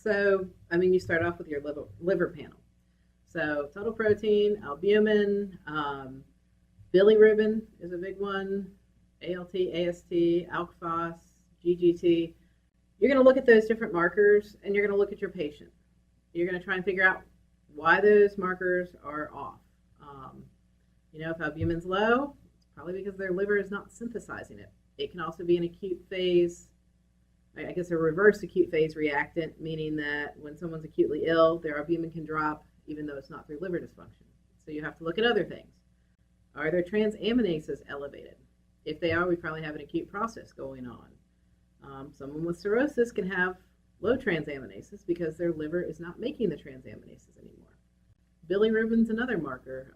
So, you start off with your liver panel. So, total protein, albumin, bilirubin is a big one, ALT, AST, alk-phos, GGT. You're going to look at those different markers, and you're going to look at your patient. You're going to try and figure out why those markers are off. If albumin's low, it's probably because their liver is not synthesizing it. It can also be an acute phase, I guess a reverse acute phase reactant, meaning that when someone's acutely ill, their albumin can drop even though it's not through liver dysfunction. So you have to look at other things. Are their transaminases elevated? If they are, we probably have an acute process going on. Someone with cirrhosis can have low transaminases because their liver is not making the transaminases anymore. Bilirubin's another marker.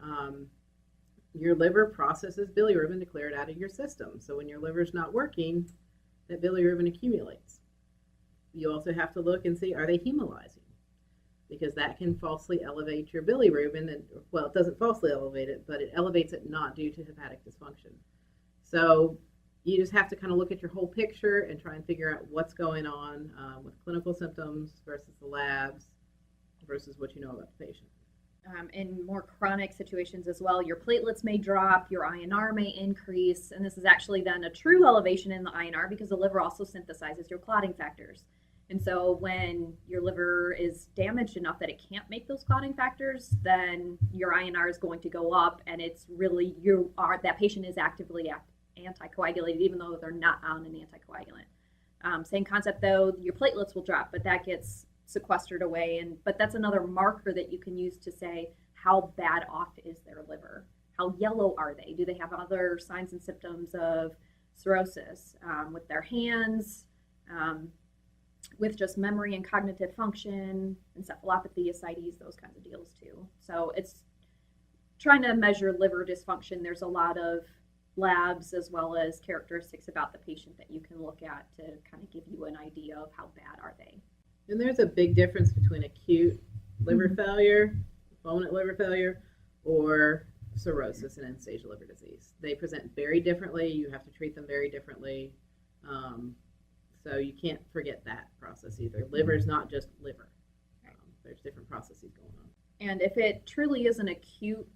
Your liver processes bilirubin to clear it out of your system. So when your liver's not working, that bilirubin accumulates. You also have to look and see, are they hemolyzing? Because that can falsely elevate your bilirubin. And, well, it doesn't falsely elevate it, but it elevates it not due to hepatic dysfunction. So you just have to kind of look at your whole picture and try and figure out what's going on with clinical symptoms versus the labs versus what you know about the patient. In more chronic situations as well, your platelets may drop, your INR may increase, and this is actually then a true elevation in the INR because the liver also synthesizes your clotting factors. And so when your liver is damaged enough that it can't make those clotting factors, then your INR is going to go up, and it's really that patient is actively anticoagulated even though they're not on an anticoagulant. Same concept though, your platelets will drop, but that gets sequestered away, but that's another marker that you can use to say how bad off is their liver, how yellow are they, do they have other signs and symptoms of cirrhosis with their hands, with just memory and cognitive function, encephalopathy, ascites, those kinds of deals too. So it's trying to measure liver dysfunction. There's a lot of labs as well as characteristics about the patient that you can look at to kind of give you an idea of how bad are they. And there's a big difference between acute liver failure, fulminant liver failure, or cirrhosis and end-stage liver disease. They present very differently. You have to treat them very differently. So you can't forget that process either. Liver is not just liver. There's different processes going on. And if it truly is an acute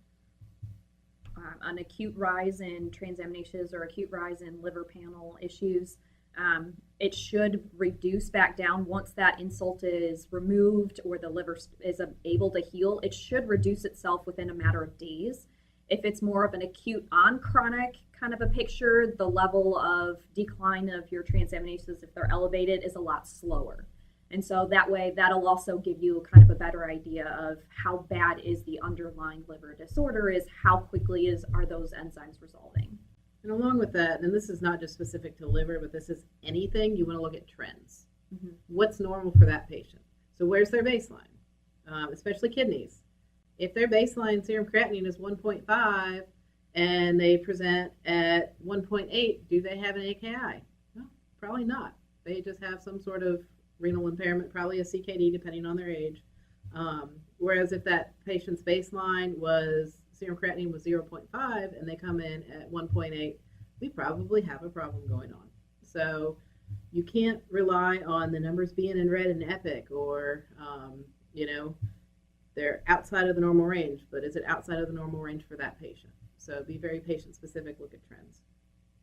rise in transaminases or acute rise in liver panel issues, it should reduce back down once that insult is removed or the liver is able to heal. It should reduce itself within a matter of days. If it's more of an acute on chronic kind of a picture, the level of decline of your transaminases, if they're elevated, is a lot slower. And so that way, that'll also give you kind of a better idea of how bad is the underlying liver disorder, is how quickly are those enzymes resolving. And along with that, and this is not just specific to liver, but this is anything, you want to look at trends. Mm-hmm. What's normal for that patient? So where's their baseline? Especially kidneys. If their baseline serum creatinine is 1.5 and they present at 1.8, do they have an AKI? No, probably not. They just have some sort of renal impairment, probably a CKD depending on their age. Whereas if that patient's baseline was serum creatinine was 0.5 and they come in at 1.8, we probably have a problem going on. So you can't rely on the numbers being in red and epic or, they're outside of the normal range, but is it outside of the normal range for that patient? So be very patient specific, look at trends.